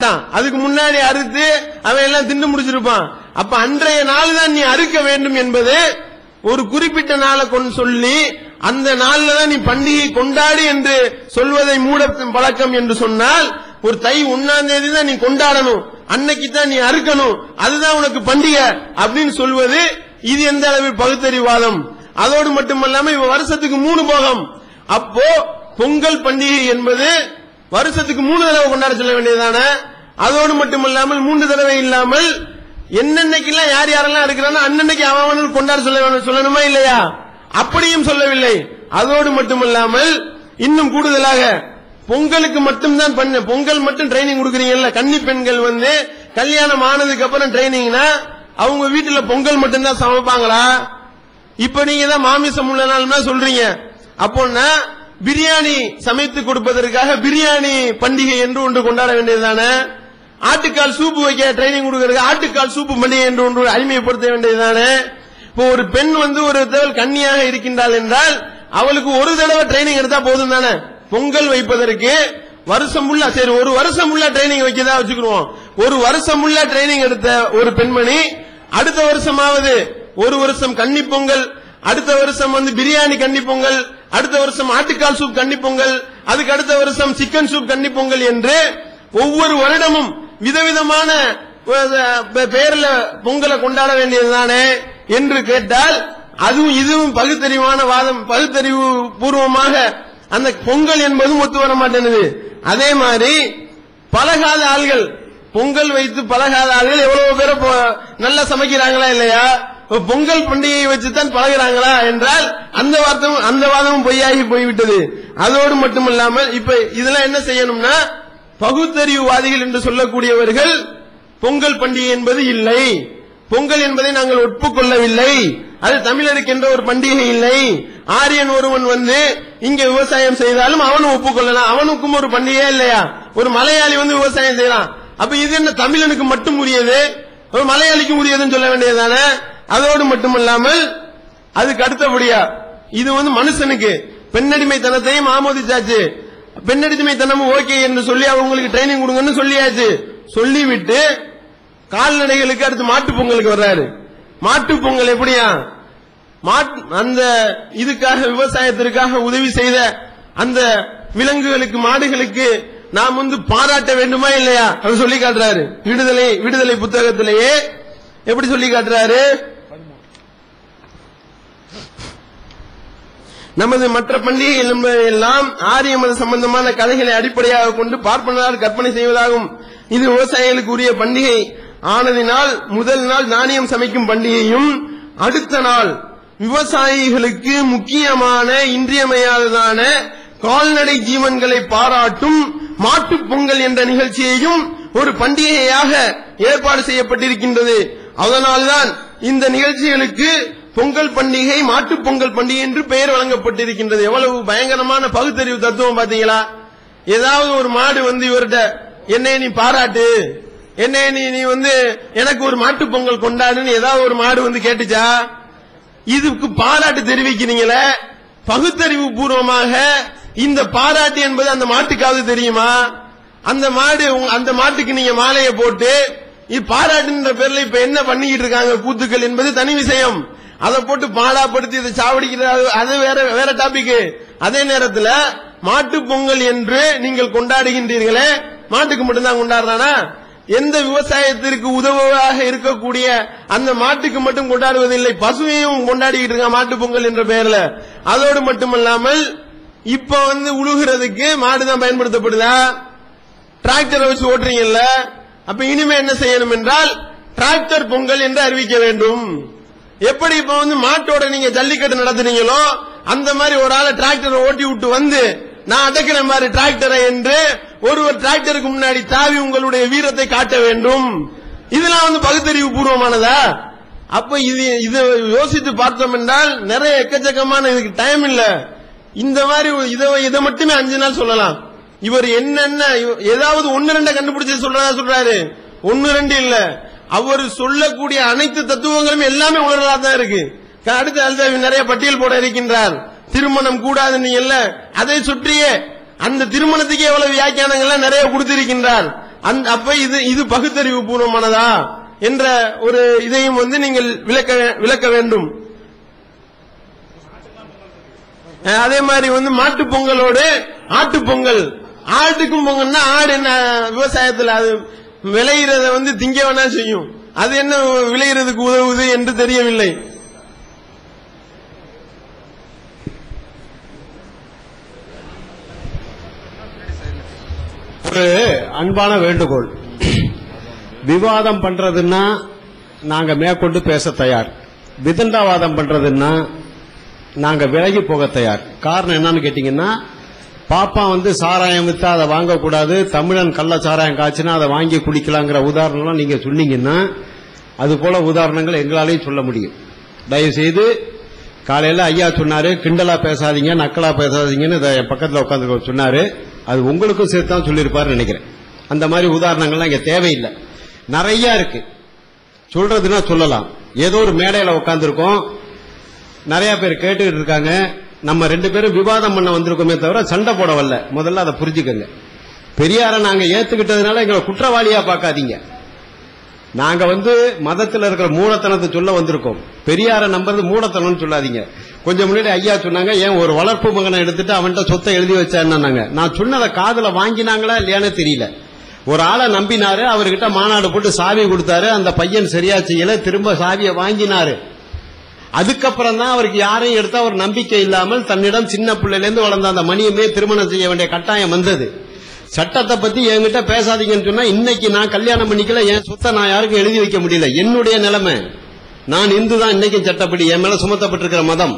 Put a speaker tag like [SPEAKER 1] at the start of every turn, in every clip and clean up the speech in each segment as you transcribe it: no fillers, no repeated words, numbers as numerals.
[SPEAKER 1] விட்டான். அதுக்கு முன்னாடி அறுத்து அவன் எல்லாம் தின்னு முடிச்சிருப்பான். அப்ப அன்றைய நாள் தான் நீ அறுக்க வேண்டும் என்பது ஒரு குறிப்பிட்ட நாளை கொண்டு சொல்லி அந்த நாள்ல தான் நீ பண்டிகை கொண்டாடு என்று சொல்வதை மூட பழக்கம் என்று சொன்னால், ஒரு தை 1ஆம் தேதி தான் நீ கொண்டாடணும், அன்னைக்கு தான் நீ அறுக்கணும், அதுதான் உனக்கு பண்டிகை அப்படின்னு சொல்வது இது எந்த அளவு பகுத்தறிவாதம்? அதோடு மட்டுமல்லாம இவ வருஷத்துக்கு 3 போகம். அப்போ பொங்கல் பண்டிகை என்பது வருஷத்துக்கு 3 தடவை கொண்டாட சொல்ல வேண்டியதானே? அதோடு மட்டுமல்லாமல் 3 தடவை இல்லாமல் என்னன்னைக்கெல்லாம் யார் யாரெல்லாம் இருக்கிறானோ அன்னன்னைக்கு அவன் கொண்டாட சொல்லணுமா இல்லையா? அப்படியும் சொல்லவில்லை. அதோடு மட்டுமல்லாமல் இன்னும் கூடுதலாக பொங்கலுக்கு மட்டும்தான் பொங்கல் மட்டும் ட்ரைனிங் கொடுக்குறீங்கல்ல, கன்னி பெண்கள் கல்யாணம் ஆனதுக்கு அப்புறம் ட்ரைனிங்னா அவங்க வீட்டுல பொங்கல் மட்டும்தான் சமைப்பாங்களா? இப்ப நீங்க தான் மாமிசம் உள்ள நாள்னா சொல்றீங்க. அப்போன்னா பிரியாணி சமைத்து கொடுப்பதற்காக பிரியாணி பண்டிகை என்று ஒன்று கொண்டாட வேண்டியதுதானே? ஆட்டுக்கால் சூப்பு வைக்க ட்ரைனிங் கொடுக்கறதுக்கு ஆட்டுக்கால் சூப்பு பண்டிகை என்று ஒன்று அறிமுகப்படுத்த வேண்டியதுதானே? இப்போ ஒரு பெண் ஒரு கன்னியாக இருக்கின்றாள் என்றால் அவளுக்கு ஒரு தடவை ட்ரைனிங் எடுத்தா போதும் தானே? பொங்கல் வைப்பதற்கு வருஷம் உள்ள சரி ஒரு வருஷம் உள்ள ட்ரைனிங் வைக்கதா வச்சுக்கிறோம். ஒரு வருஷம் உள்ள ட்ரைனிங் எடுத்த ஒரு பெண்மணி அடுத்த வருஷமாவது ஒரு வருஷம் கன்னி பொங்கல், அடுத்த வருஷம் பிரியாணி கன்னி பொங்கல், அடுத்த வருஷம் ஆட்டுக்கால் சூப் கன்னி பொங்கல், அதுக்கு அடுத்த வருஷம் சிக்கன் சூப் கன்னி பொங்கல் என்று ஒவ்வொரு வருடமும் விதவிதமான பெயர்ல பொங்கலை கொண்டாட வேண்டியதுதானே என்று கேட்டால் அதுவும் இதுவும் பகுத்தறிவான வாதம், பகுத்தறிவு பூர்வமாக அந்த பொங்கல் என்பதும் ஒத்து வர மாட்டேனுது. அதே மாதிரி பழகாத ஆள்கள், பொங்கல் வைத்து பழகாத ஆள்கள் எவ்வளவு பேரை நல்லா சமைக்கிறாங்களா இல்லையா? பொங்கல் பண்டிகையை வச்சுதான் பழகிறாங்களா என்றால் அந்த வாதமும் பொய்யாகி போய்விட்டது. அதோடு மட்டுமல்லாமல் இப்ப இதெல்லாம் என்ன செய்யணும்னா, பகுத்தறிவுவாதிகள் என்று சொல்லக்கூடியவர்கள் பொங்கல் பண்டிகை என்பது இல்லை, பொங்கல் என்பதை நாங்கள் ஒப்புக்கொள்ளவில்லை, அது தமிழருக்கு என்ற ஒரு பண்டிகை இல்லை, ஆரியன் ஒருவன் இங்க விவசாயம் செய்தாலும் அவனும் ஒப்புக்கொள்ளலாம், அவனுக்கும் ஒரு பண்டிகையே இல்லையா? ஒரு மலையாளி விவசாயம் செய்யலாம், அப்ப இது என்ன தமிழனுக்கு மட்டும் உரியது, ஒரு மலையாளிக்கும் உரியதுன்னு சொல்ல வேண்டியதுதானே? அதோடு மட்டுமல்லாமல் அதுக்கு அடுத்தபடியா இது மனுஷனுக்கு பெண்ணடிமைத்தனத்தையும் ஆமோதிச்சாச்சு, பெண்ணடிமைத்தனமும் ஓகே என்று சொல்லி அவங்களுக்கு ட்ரைனிங் கொடுங்கன்னு சொல்லியாச்சு. சொல்லிவிட்டு கால்நடைகளுக்கு அடுத்து மாட்டு பொங்கலுக்கு வர்றாரு. மாட்டு பொங்கல் எப்படியா? அந்த இதுக்காக விவசாயத்திற்காக உதவி செய்த அந்த விலங்குகளுக்கு மாடுகளுக்கு நாம் பாராட்ட வேண்டுமா இல்லையா? அது சொல்லி காட்டுறாரு. விடுதலை புத்தகத்திலேயே எப்படி சொல்லி காட்டுறாரு? நமது மற்ற பண்டிகைகள் எல்லாம் ஆரிய மத சம்பந்தமான கதைகளை அடிப்படையாக கொண்டு பார்ப்பனரால் கற்பனை செய்வதாகும். இது விவசாயிகளுக்கு உரிய பண்டிகை ஆனதினால் முதல் நாள் தானியம் சமைக்கும் பண்டிகையும், அடுத்த நாள் விவசாயிகளுக்கு முக்கியமான இன்றியமையாததான கால்நடை ஜீவன்களை பாராட்டும் மாட்டுப் பொங்கல் என்ற நிகழ்ச்சியையும் ஒரு பண்டிகையாக ஏற்பாடு செய்யப்பட்டிருக்கின்றது. அதனால்தான் இந்த நிகழ்ச்சிகளுக்கு பொங்கல் பண்டிகை, மாட்டுப் பொங்கல் பண்டிகை என்று பெயர் வழங்கப்பட்டிருக்கின்றது. எவ்வளவு பயங்கரமான பகுத்தறிவு தத்துவம் பாத்தீங்களா? ஏதாவது ஒரு மாடு இவர்கிட்ட என்னை நீ பாராட்டு, என்னை நீ எனக்கு ஒரு மாட்டுப் பொங்கல் கொண்டாடுன்னு ஏதாவது ஒரு மாடு கேட்டுச்சா? இதுக்கு பாராட்டு தெரிவிக்கிறீங்களே, பகுத்தறிவு பூர்வமாக இந்த பாராட்டு என்பது அந்த மாட்டுக்காவது தெரியுமா? அந்த மாட்டுக்கு நீங்க மாலையை போட்டு பாராட்டுன்ற பேர்ல இப்ப என்ன பண்ணிக்கிட்டு இருக்காங்க கூத்துக்கள் என்பது தனி விஷயம். அதை போட்டு பாடாப்படுத்தி இதை சாவடிக்கிறது அது வேற டாபிக். அதே நேரத்தில் மாட்டு பொங்கல் என்று நீங்கள் கொண்டாடுகின்றீர்களே, மாட்டுக்கு மட்டும்தான் கொண்டாடுறானா? எந்த விவசாயத்திற்கு உதவுவதாக இருக்கக்கூடிய அந்த மாட்டுக்கு மட்டும் கொண்டாடுவதில்லை, பசுவையும் கொண்டாடிக்கிட்டு இருக்காங்க மாட்டு பொங்கல் என்ற பெயர்ல. அதோடு மட்டுமல்லாமல் இப்ப உழுகிறதுக்கு மாடுதான் பயன்படுத்தப்படுதா? டிராக்டரை வச்சு ஓட்டுறீங்கல்ல, அப்ப இனிமே என்ன செய்யணும் என்றால் டிராக்டர் பொங்கல் என்று அறிவிக்க வேண்டும். எப்படி இப்ப மாட்டோட நீங்க ஜல்லிக்கட்டு நடத்துறீங்களோ அந்த மாதிரி ஒரு ஆளை டிராக்டரை ஓட்டி விட்டு நான் அடக்கிற மாதிரி டிராக்டரை என்று ஒருவர் டிராக்டருக்கு முன்னாடி தாவி உங்களுடைய வீரத்தை காட்ட வேண்டும். இதெல்லாம் பகுத்தறிவு பூர்வமானதா? அப்ப இது யோசித்து பார்த்தோம் என்றால் நிறைய எக்கச்சக்கமான இதுக்கு டைம் இல்ல. இந்த மாதிரி இதை மட்டுமே 5 நாள் சொல்லலாம். இவர் என்னென்ன ஏதாவது 1-2 கண்டுபிடிச்சு சொல்றாரு, 1-2 இல்ல, அவர் சொல்லக்கூடிய அனைத்து தத்துவங்களும் எல்லாமே உணர்வதா தான் இருக்கு. அடுத்த நிறைய பட்டியல் போட இருக்கின்றார். திருமணம் கூடாது நீ இல்ல, அதை சுற்றியே அந்த திருமணத்துக்கு எவ்வளவு வியாக்கியானங்கள்லாம் நிறைய கொடுத்திருக்கின்றார். அப்ப இது பகுத்தறிவு பூர்வமானதா என்ற ஒரு இதையும் நீங்கள் விளக்க வேண்டும். அதே மாதிரி மாட்டு பொங்கலோடு ஆட்டு பொங்கல். ஆட்டுக்கும் பொங்கல்னா ஆடு என்ன விவசாயத்தில் அது விளையிறத திங்க வேணா செய்யும், அது என்ன விளையிறதுக்கு உதவுது என்று தெரியவில்லை.
[SPEAKER 2] ஒரு அன்பான வேண்டுகோள், விவாதம் பண்றதுன்னா நாங்க மேற்கொண்டு பேச தயார், விதண்டாவாதம் பண்றதுன்னா நாங்க விலகி போக தயார். காரணம் என்னன்னு கேட்டீங்கன்னா, பாப்பா சாராயம் வித்தா அதை வாங்கக்கூடாது, தமிழன் கள்ள சாராயம் காய்ச்சினா அதை வாங்கி குடிக்கலாங்கிற உதாரணம்லாம் நீங்க சொன்னீங்கன்னா அது போல உதாரணங்கள் எங்களாலையும் சொல்ல முடியும். தயவு செய்து காலையில ஐயா சொன்னாரு, கிண்டலா பேசாதீங்க, நக்கலா பேசாதீங்கன்னு என் பக்கத்தில் உட்காந்து சொன்னாரு. அது உங்களுக்கும் சேர்த்து தான் சொல்லியிருப்பாரு நினைக்கிறேன். அந்த மாதிரி உதாரணங்கள்லாம் இங்க தேவையில்லை, நிறைய இருக்கு. சொல்றதுன்னா சொல்லலாம். ஏதோ ஒரு மேடையில உட்காந்துருக்கோம், நிறைய பேர் கேட்டுக்கிட்டு இருக்காங்க. நம்ம 2 பேரும் விவாதம் பண்ண வந்திருக்கோமே தவிர சண்டை போட வரல. முதல்ல அதை புரிஞ்சுக்கங்க. பெரியாரை நாங்க ஏத்துக்கிட்டதுனால எங்களை குற்றவாளியா பார்க்காதீங்க. நாங்க மதத்தில் இருக்கிற மூடத்தனத்தை சொல்ல வந்திருக்கோம். பெரியாரை நம்புறது மூடத்தனம் சொல்லாதீங்க. கொஞ்சம் முன்னாடி ஐயா சொன்னாங்க, ஏன் ஒரு வளர்ப்பு மகனை எடுத்துட்டு அவன்கிட்ட சொத்தை எழுதி வச்சாங்க. நான் சொன்னதை காதுல வாங்கினாங்களா இல்லையானே தெரியல. ஒரு ஆளை நம்பினாரு, அவர்கிட்ட மாநாடு போட்டு சாவி கொடுத்தாரு, அந்த பையன் சரியா செய்யல, திரும்ப சாவியை வாங்கினாரு. அதுக்கப்புறம் தான் அவருக்கு யாரையும் எடுத்தா ஒரு நம்பிக்கை இல்லாமல் தன்னிடம் சின்ன பிள்ளையிலேருந்து வளர்ந்த அந்த மணியுமே திருமணம் செய்ய வேண்டிய கட்டாயம் வந்தது. சட்டத்தை பத்தி என்கிட்ட பேசாதீங்கன்னு சொன்னா, இன்னைக்கு நான் கல்யாணம் பண்ணிக்கல, என் சொத்தை நான் யாருக்கும் எழுதி வைக்க முடியல. என்னுடைய நிலைமை, நான் இந்து தான் இன்னைக்கும் சட்டப்படி என் மேல சுமத்தப்பட்டிருக்கிற மதம்.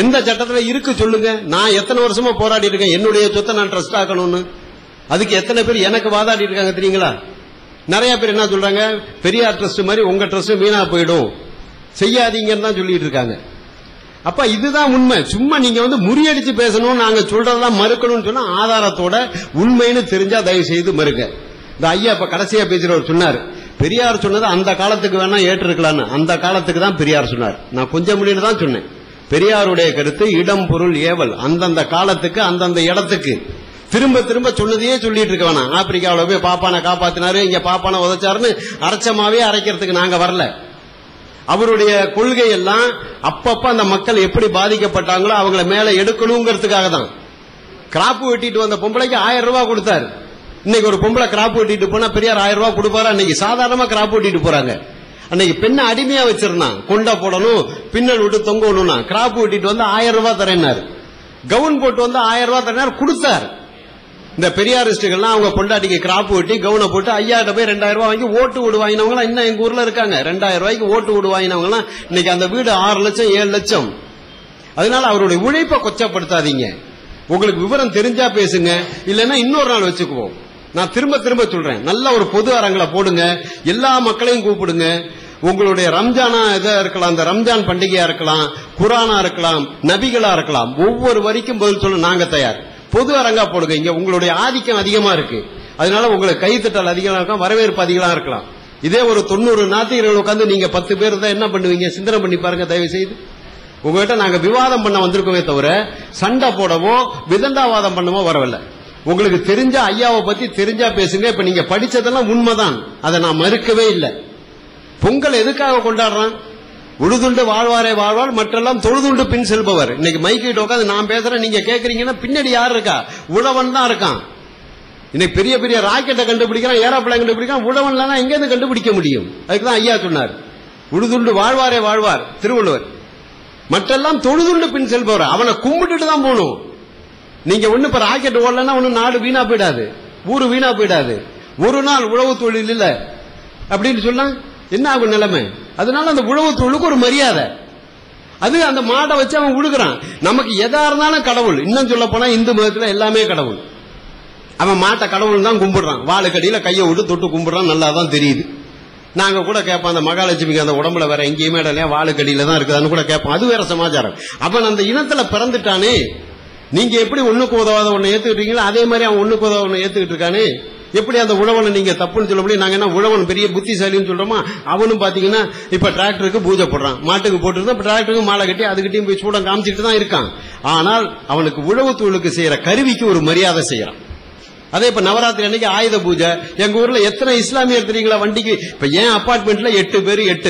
[SPEAKER 2] எந்த சட்டத்துல இருக்கு சொல்லுங்க? நான் எத்தனை வருஷமா போராடி இருக்கேன் என்னுடைய சொத்தை நான் ட்ரஸ்ட் ஆக்கணும்னு. அதுக்கு எத்தனை பேர் எனக்கு வாதாடி இருக்காங்க தெரியுங்களா? நிறைய பேர் என்ன சொல்றாங்க, பெரியார் ட்ரஸ்ட் மாதிரி உங்க ட்ரஸ்ட் வீணா போயிடும், செய்யாதீங்கன்னு தான் சொல்லிட்டு இருக்காங்க. அப்ப இதுதான் உண்மை. சும்மா நீங்க முறியடிச்சு பேசணும், நாங்க சொல்றதெல்லாம் மறுக்கணும்னு சொன்னா ஆதாரத்தோட உண்மைன்னு தெரிஞ்சா தயவு செய்து மறுக்க. இந்த ஐயா இப்ப கடைசியா பேசுறவர் சொன்னார், பெரியார் சொன்னது அந்த காலத்துக்கு வேணா ஏற்றிருக்கலான்னு. அந்த காலத்துக்கு தான் பெரியார் சொன்னார். நான் கொஞ்சம் முடின்னு தான் சொன்னேன். பெரியாருடைய கருத்து இடம் பொருள் ஏவல், அந்தந்த காலத்துக்கு அந்தந்த இடத்துக்கு. திரும்ப திரும்ப சொன்னதையே சொல்லிட்டு இருக்க வேணாம். ஆப்பிரிக்காவில் போய் பாப்பானை காப்பாத்தினாரு, இங்க பாப்பானை உதச்சாருன்னு அரைச்சமாவே அரைக்கிறதுக்கு நாங்க வரல. அவருடைய கொள்கை எல்லாம் அப்பப்ப அந்த மக்கள் எப்படி பாதிக்கப்பட்டாங்களோ அவங்களை மேல எடுக்கணுங்கிறதுக்காக தான். கிராப்பு வெட்டிட்டு வந்த பொம்பளைக்கு 1000 ரூபாய் கொடுத்தாரு. இன்னைக்கு ஒரு பொம்பளை கிராப்பு வெட்டிட்டு போனா பெரியார் 1000 ரூபாய் கொடுப்பாரு. அன்னைக்கு சாதாரணமா கிராப்பு வெட்டிட்டு போறாங்க. அன்னைக்கு பெண்ணை அடிமையா வச்சிருந்தான், கொண்டா போடணும், பின்னல் விட்டு தொங்கணும்னா கிராப்பு வெட்டிட்டு வந்து 1000 ரூபாய் தரேன்னாரு. கவுன் போட்டு வந்து 1000 ரூபாய் தரேனாரு, கொடுத்தாரு. இந்த பெரியாரிஸ்டுகள்லாம் அவங்க பொண்டாட்டிக்கு கிராப்பு வெட்டி கவுனை போட்டு ஐயாட்ட போய் 2000 ரூபாய் வாங்கி ஓட்டு வீடு வாங்கினவங்க இன்னும் எங்க ஊர்ல இருக்காங்க. 2000 ரூபாய்க்கு ஓட்டு வீடு வாங்கினவங்க இன்னைக்கு அந்த வீடு 6 லட்சம் 7 லட்சம். அதனால அவருடைய உழைப்பை கொச்சப்படுத்தாதீங்க. உங்களுக்கு விவரம் தெரிஞ்சா பேசுங்க, இல்லைன்னா இன்னொரு நாள் வச்சுக்குவோம். நான் திரும்ப திரும்ப சொல்றேன், நல்ல ஒரு பொது அரங்களை போடுங்க, எல்லா மக்களையும் கூப்பிடுங்க. உங்களுடைய ரம்ஜானா இதா இருக்கலாம், அந்த ரம்ஜான் பண்டிகையா இருக்கலாம், குரானா இருக்கலாம், நபிகளா இருக்கலாம், ஒவ்வொரு வரிக்கும் பதில் சொல்ல நாங்க தயார். பொது அரங்கா போடுங்க. இங்க உங்களுடைய ஆதிக்கம் அதிகமா இருக்கு, அதனால உங்களுக்கு கைத்தட்டல் அதிகமா இருக்கும், வரவேற்பு அதிகமா இருக்கலாம். இதே ஒரு 90 நாத்திகர்கள் உட்காந்து நீங்க 10 பேர் தான் என்ன பண்ணுவீங்க? சிந்தனை பண்ணி பாருங்க தயவு செய்து. உங்ககிட்ட நாங்க விவாதம் பண்ண வந்திருக்கோமே தவிர சண்டை போடவோ விதண்டாவாதம் பண்ணவோ வரவில்லை. உங்களுக்கு தெரிஞ்ச ஐயாவை பத்தி தெரிஞ்சா பேசுங்க. இப்ப நீங்க படிச்சதெல்லாம் உண்மைதான், அதை நான் மறுக்கவே இல்லை. பொங்கல் எதுக்காக கொண்டாடுறான்? உழுதுண்டு வாழ்வாரே வாழ்வார், மற்றெல்லாம் தொழுதுண்டு பின் செல்பவர். இன்னைக்கு மைக்கிட்ட உட்காந்து நான் பேசுறேன், நீங்க கேட்கறீங்கன்னா பின்னாடி யார் இருக்கா? உழவன் தான் இருக்கான். இன்னைக்கு பெரிய பெரிய ராக்கெட்டை கண்டுபிடிக்கிறான், ஏரோப்ளேன் கண்டுபிடிக்கிறான், உழவன்லாம் எங்க இருந்து கண்டுபிடிக்க முடியும்? அதுக்குதான் ஐயா சொன்னார், உழுதுண்டு வாழ்வாரே வாழ்வார் திருவள்ளுவர், மற்றெல்லாம் தொழுதுண்டு பின் செல்பவர். அவனை கும்பிட்டுட்டு தான் போகணும். நீங்க ஒண்ணு இப்ப ராக்கெட் ஓடலன்னா ஒண்ணு நாடு வீணா போயிடாது, ஊரு வீணா போயிடாது. ஒரு நாள் உழவு தொழில் இல்ல அப்படின்னு சொன்னா என்ன ஆகும் நிலைமை? அதனால அந்த உழவு தொழிலுக்கு ஒரு மரியாதை. அது அந்த மாடை வச்சு அவன் உழுகிறான். நமக்கு எதா இருந்தாலும் கடவுள். இன்னும் சொல்ல போனா இந்து மதத்துல எல்லாமே கடவுள். அவன் மாட்டை கடவுள் தான் கும்பிடுறான், வாழுக்கடியில கையை விட்டு தொட்டு கும்பிடுறான், நல்லா தான் தெரியுது. நாங்க கூட கேட்போம், அந்த மகாலட்சுமிக்கு அந்த உடம்புல வேற எங்கேயுமே இல்லையா, வாழுக்கடியில தான் இருக்குதான்னு கூட கேட்போம். அது வேற சமாச்சாரம். அவன் அந்த இனத்துல பிறந்துட்டானே. நீங்க எப்படி ஒண்ணுக்கு உதவாத ஒண்ணு ஏத்துக்கிட்டீங்களோ அதே மாதிரி அவன் ஒண்ணுக்கு உதவ ஒண்ணு ஏத்துக்கிட்டு இருக்கானே. எப்படி அந்த உழவனை நீங்க தப்புன்னு சொல்ல முடியும்? நாங்க என்ன உழவன் பெரிய புத்திசாலின்னு சொல்றோமா? அவனும் பாத்தீங்கன்னா இப்ப டிராக்டருக்கு பூஜை போடுறான், மாட்டுக்கு போட்டுருந்தா இப்ப டிராக்டருக்கு மாலை கட்டி அதுகிட்டையும் போய் சூடம் காமிச்சிட்டு தான் இருக்கான். ஆனால் அவனுக்கு உழவு தொழிலுக்கு செய்யற கருவிக்கு ஒரு மரியாதை செய்யறான். அதே இப்ப நவராத்திரி அன்னைக்கு ஆயுத பூஜை. எங்க ஊர்ல எத்தனை இஸ்லாமியர் தெரியுங்களா வண்டிக்கு? இப்ப ஏன் அபார்ட்மெண்ட்ல 8 பேர் 8